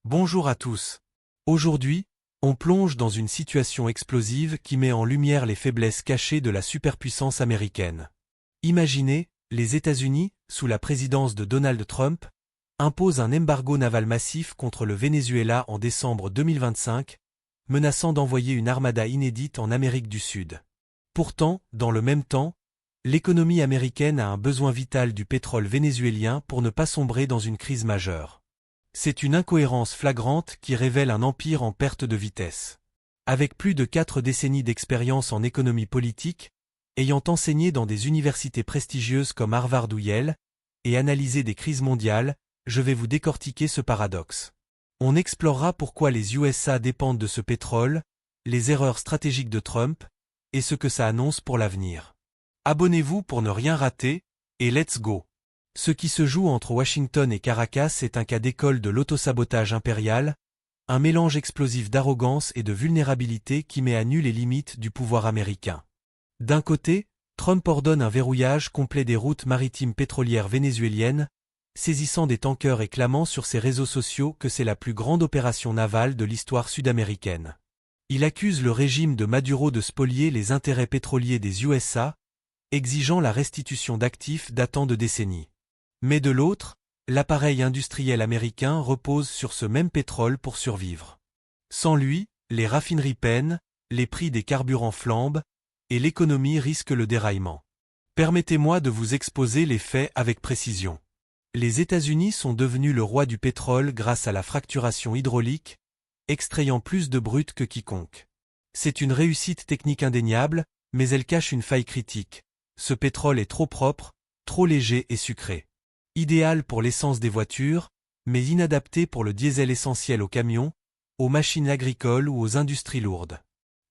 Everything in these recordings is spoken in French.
Bonjour à tous. Aujourd'hui, on plonge dans une situation explosive qui met en lumière les faiblesses cachées de la superpuissance américaine. Imaginez, les États-Unis, sous la présidence de Donald Trump, imposent un embargo naval massif contre le Venezuela en décembre 2025, menaçant d'envoyer une armada inédite en Amérique du Sud. Pourtant, dans le même temps, l'économie américaine a un besoin vital du pétrole vénézuélien pour ne pas sombrer dans une crise majeure. C'est une incohérence flagrante qui révèle un empire en perte de vitesse. Avec plus de 4 décennies d'expérience en économie politique, ayant enseigné dans des universités prestigieuses comme Harvard ou Yale, et analysé des crises mondiales, je vais vous décortiquer ce paradoxe. On explorera pourquoi les USA dépendent de ce pétrole, les erreurs stratégiques de Trump, et ce que ça annonce pour l'avenir. Abonnez-vous pour ne rien rater, et let's go! Ce qui se joue entre Washington et Caracas est un cas d'école de l'autosabotage impérial, un mélange explosif d'arrogance et de vulnérabilité qui met à nu les limites du pouvoir américain. D'un côté, Trump ordonne un verrouillage complet des routes maritimes pétrolières vénézuéliennes, saisissant des tankers et clamant sur ses réseaux sociaux que c'est la plus grande opération navale de l'histoire sud-américaine. Il accuse le régime de Maduro de spolier les intérêts pétroliers des USA, exigeant la restitution d'actifs datant de décennies. Mais de l'autre, l'appareil industriel américain repose sur ce même pétrole pour survivre. Sans lui, les raffineries peinent, les prix des carburants flambent, et l'économie risque le déraillement. Permettez-moi de vous exposer les faits avec précision. Les États-Unis sont devenus le roi du pétrole grâce à la fracturation hydraulique, extrayant plus de brut que quiconque. C'est une réussite technique indéniable, mais elle cache une faille critique. Ce pétrole est trop propre, trop léger et sucré. Idéal pour l'essence des voitures, mais inadapté pour le diesel essentiel aux camions, aux machines agricoles ou aux industries lourdes.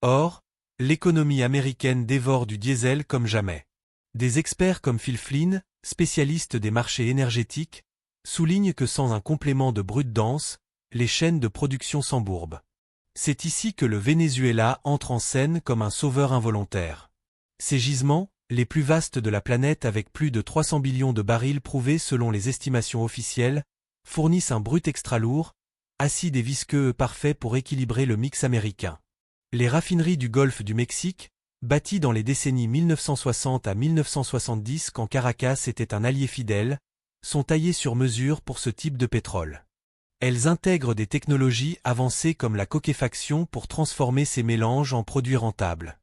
Or, l'économie américaine dévore du diesel comme jamais. Des experts comme Phil Flynn, spécialiste des marchés énergétiques, soulignent que sans un complément de brut dense, les chaînes de production s'embourbent. C'est ici que le Venezuela entre en scène comme un sauveur involontaire. Ces gisements, les plus vastes de la planète avec plus de 300 billions de barils prouvés selon les estimations officielles, fournissent un brut extra lourd, acide et visqueux parfait pour équilibrer le mix américain. Les raffineries du golfe du Mexique, bâties dans les décennies 1960 à 1970 quand Caracas était un allié fidèle, sont taillées sur mesure pour ce type de pétrole. Elles intègrent des technologies avancées comme la coquefaction pour transformer ces mélanges en produits rentables.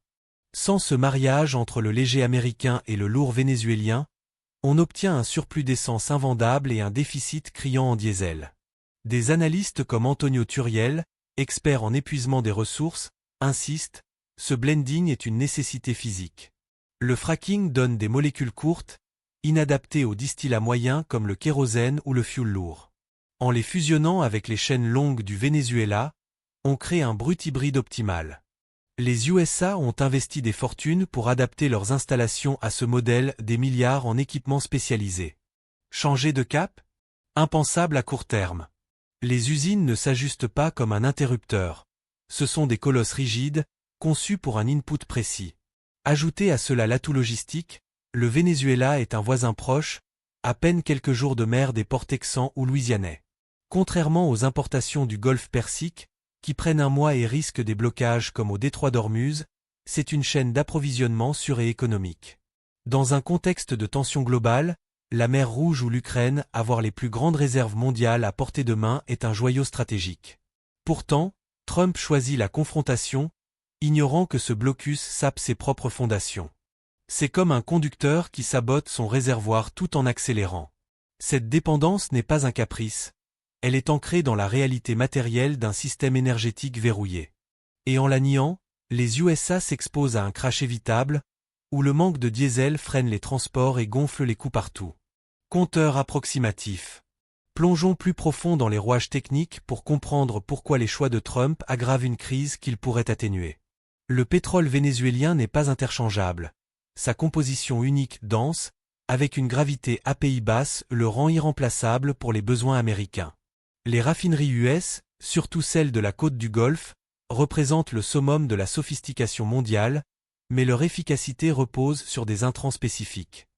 Sans ce mariage entre le léger américain et le lourd vénézuélien, on obtient un surplus d'essence invendable et un déficit criant en diesel. Des analystes comme Antonio Turiel, expert en épuisement des ressources, insistent, ce blending est une nécessité physique. Le fracking donne des molécules courtes, inadaptées aux distillats moyens comme le kérosène ou le fioul lourd. En les fusionnant avec les chaînes longues du Venezuela, on crée un brut hybride optimal. Les USA ont investi des fortunes pour adapter leurs installations à ce modèle, des milliards en équipements spécialisés. Changer de cap? Impensable à court terme. Les usines ne s'ajustent pas comme un interrupteur. Ce sont des colosses rigides, conçus pour un input précis. Ajoutez à cela l'atout logistique, le Venezuela est un voisin proche, à peine quelques jours de mer des ports texans ou louisianais. Contrairement aux importations du Golfe Persique, qui prennent un mois et risquent des blocages comme au détroit d'Ormuz, c'est une chaîne d'approvisionnement sûre et économique. Dans un contexte de tension globale, la mer Rouge ou l'Ukraine, avoir les plus grandes réserves mondiales à portée de main est un joyau stratégique. Pourtant, Trump choisit la confrontation, ignorant que ce blocus sape ses propres fondations. C'est comme un conducteur qui sabote son réservoir tout en accélérant. Cette dépendance n'est pas un caprice. Elle est ancrée dans la réalité matérielle d'un système énergétique verrouillé. Et en la niant, les USA s'exposent à un crash évitable, où le manque de diesel freine les transports et gonfle les coûts partout. Compteur approximatif. Plongeons plus profond dans les rouages techniques pour comprendre pourquoi les choix de Trump aggravent une crise qu'il pourrait atténuer. Le pétrole vénézuélien n'est pas interchangeable. Sa composition unique dense, avec une gravité API basse, le rend irremplaçable pour les besoins américains. Les raffineries US, surtout celles de la côte du Golfe, représentent le summum de la sophistication mondiale, mais leur efficacité repose sur des intrants spécifiques.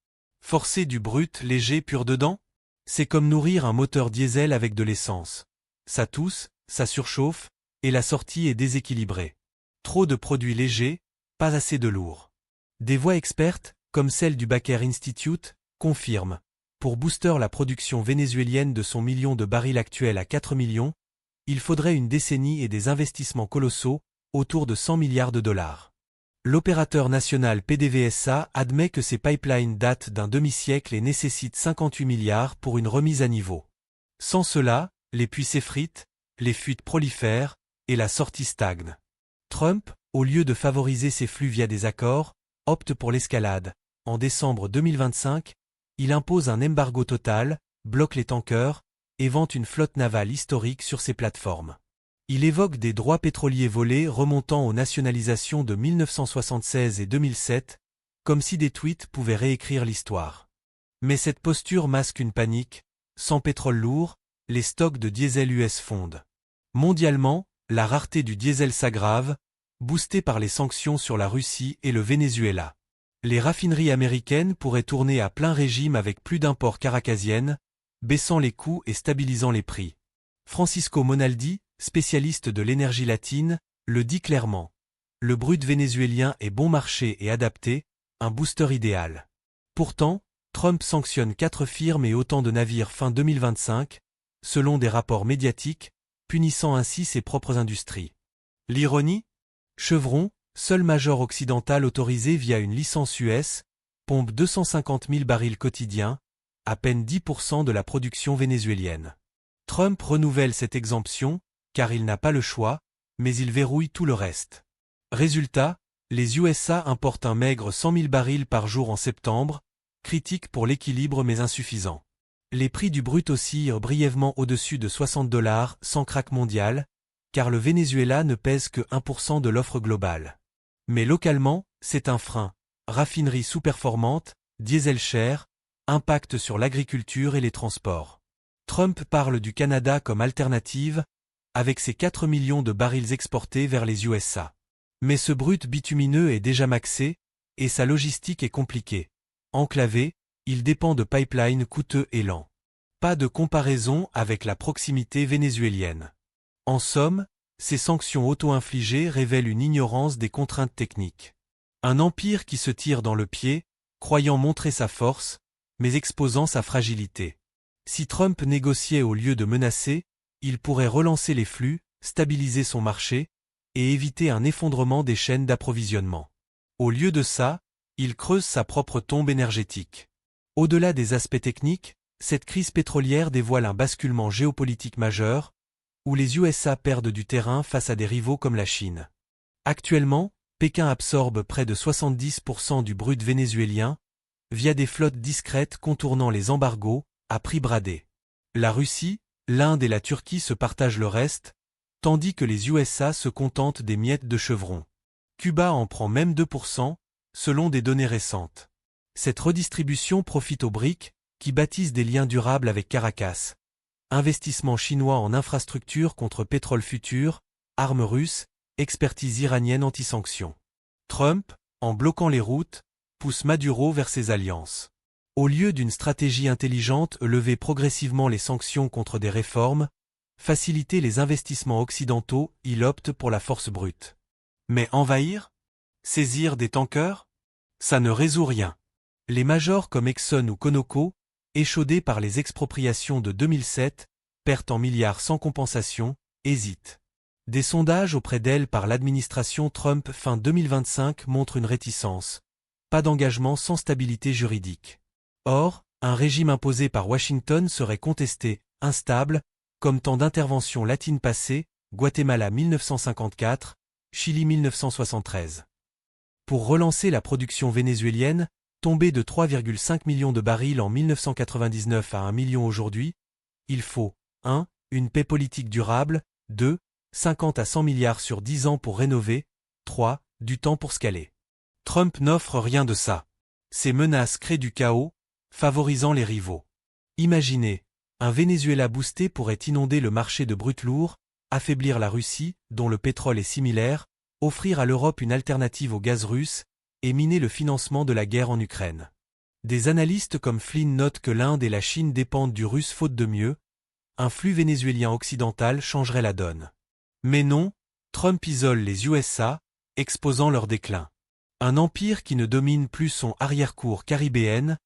Forcer du brut léger pur dedans? C'est comme nourrir un moteur diesel avec de l'essence. ça tousse, ça surchauffe, et la sortie est déséquilibrée. Trop de produits légers, pas assez de lourd. Des voix expertes, comme celle du Baker Institute, confirment. Pour booster la production vénézuélienne de son million de barils actuel à 4 millions, il faudrait une décennie et des investissements colossaux, autour de 100 milliards de dollars. L'opérateur national PDVSA admet que ces pipelines datent d'un demi-siècle et nécessitent 58 milliards pour une remise à niveau. Sans cela, les puits s'effritent, les fuites prolifèrent, et la sortie stagne. Trump, au lieu de favoriser ces flux via des accords, opte pour l'escalade. En décembre 2025, il impose un embargo total, bloque les tankers, et vante une flotte navale historique sur ses plateformes. Il évoque des droits pétroliers volés remontant aux nationalisations de 1976 et 2007, comme si des tweets pouvaient réécrire l'histoire. Mais cette posture masque une panique. Sans pétrole lourd, les stocks de diesel US fondent. Mondialement, la rareté du diesel s'aggrave, boostée par les sanctions sur la Russie et le Venezuela. Les raffineries américaines pourraient tourner à plein régime avec plus d'imports caracasiennes, baissant les coûts et stabilisant les prix. Francisco Monaldi, spécialiste de l'énergie latine, le dit clairement. Le brut vénézuélien est bon marché et adapté, un booster idéal. Pourtant, Trump sanctionne 4 firmes et autant de navires fin 2025, selon des rapports médiatiques, punissant ainsi ses propres industries. L'ironie ? Chevron, seul major occidental autorisé via une licence US, pompe 250 000 barils quotidiens, à peine 10% de la production vénézuélienne. Trump renouvelle cette exemption, car il n'a pas le choix, mais il verrouille tout le reste. Résultat, les USA importent un maigre 100 000 barils par jour en septembre, critique pour l'équilibre mais insuffisant. Les prix du brut oscillent brièvement au-dessus de 60 $ sans crack mondial, car le Venezuela ne pèse que 1% de l'offre globale. Mais localement, c'est un frein. Raffinerie sous-performante, diesel cher, impact sur l'agriculture et les transports. Trump parle du Canada comme alternative, avec ses 4 millions de barils exportés vers les USA. Mais ce brut bitumineux est déjà maxé, et sa logistique est compliquée. Enclavé, il dépend de pipelines coûteux et lents. Pas de comparaison avec la proximité vénézuélienne. En somme, ces sanctions auto-infligées révèlent une ignorance des contraintes techniques. Un empire qui se tire dans le pied, croyant montrer sa force, mais exposant sa fragilité. Si Trump négociait au lieu de menacer, il pourrait relancer les flux, stabiliser son marché, et éviter un effondrement des chaînes d'approvisionnement. Au lieu de ça, il creuse sa propre tombe énergétique. Au-delà des aspects techniques, cette crise pétrolière dévoile un basculement géopolitique majeur, où les USA perdent du terrain face à des rivaux comme la Chine. Actuellement, Pékin absorbe près de 70% du brut vénézuélien, via des flottes discrètes contournant les embargos, à prix bradé. La Russie, l'Inde et la Turquie se partagent le reste, tandis que les USA se contentent des miettes de Chevron. Cuba en prend même 2%, selon des données récentes. Cette redistribution profite aux BRICS, qui bâtissent des liens durables avec Caracas. Investissement chinois en infrastructures contre pétrole futur, armes russes, expertise iranienne anti-sanctions. Trump, en bloquant les routes, pousse Maduro vers ses alliances. Au lieu d'une stratégie intelligente, lever progressivement les sanctions contre des réformes, faciliter les investissements occidentaux, il opte pour la force brute. Mais envahir ? Saisir des tankers ? Ça ne résout rien. Les majors comme Exxon ou Conoco, échaudés par les expropriations de 2007, perte en milliards sans compensation, hésitent. Des sondages auprès d'elles par l'administration Trump fin 2025 montrent une réticence. Pas d'engagement sans stabilité juridique. Or, un régime imposé par Washington serait contesté, instable, comme tant d'interventions latines passées, Guatemala 1954, Chili 1973. Pour relancer la production vénézuélienne, tombée de 3,5 millions de barils en 1999 à 1 million aujourd'hui, il faut 1. Une paix politique durable, 2. 50 à 100 milliards sur 10 ans pour rénover, 3. Du temps pour scaler. Trump n'offre rien de ça. Ces menaces créent du chaos, favorisant les rivaux. Imaginez, un Venezuela boosté pourrait inonder le marché de brut lourd, affaiblir la Russie, dont le pétrole est similaire, offrir à l'Europe une alternative au gaz russe, et miner le financement de la guerre en Ukraine. Des analystes comme Flynn notent que l'Inde et la Chine dépendent du russe faute de mieux, un flux vénézuélien occidental changerait la donne. Mais non, Trump isole les USA, exposant leur déclin. Un empire qui ne domine plus son arrière-cour caribéenne,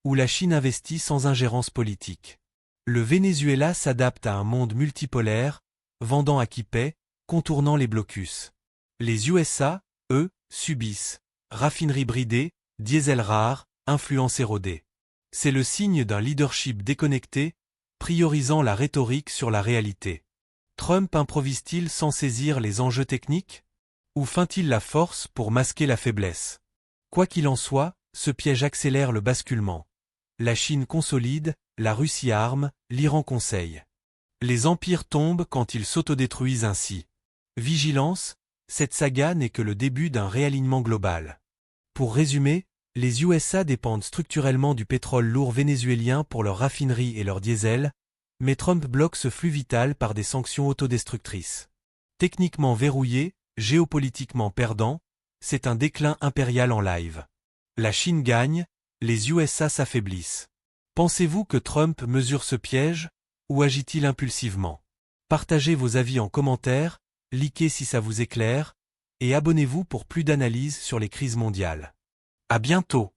où la Chine investit sans ingérence politique. Le Venezuela s'adapte à un monde multipolaire, vendant à qui paie, contournant les blocus. Les USA, eux, subissent raffinerie bridée, diesel rare, influence érodée. C'est le signe d'un leadership déconnecté, priorisant la rhétorique sur la réalité. Trump improvise-t-il sans saisir les enjeux techniques? Ou feint-il la force pour masquer la faiblesse? Quoi qu'il en soit, ce piège accélère le basculement. La Chine consolide, la Russie arme, l'Iran conseille. Les empires tombent quand ils s'autodétruisent ainsi. Vigilance, cette saga n'est que le début d'un réalignement global. Pour résumer, les USA dépendent structurellement du pétrole lourd vénézuélien pour leurs raffineries et leurs diesels, mais Trump bloque ce flux vital par des sanctions autodestructrices. Techniquement verrouillé, géopolitiquement perdant, c'est un déclin impérial en live. La Chine gagne, les USA s'affaiblissent. Pensez-vous que Trump mesure ce piège, ou agit-il impulsivement? Partagez vos avis en commentaire, likez si ça vous éclaire, et abonnez-vous pour plus d'analyses sur les crises mondiales. À bientôt!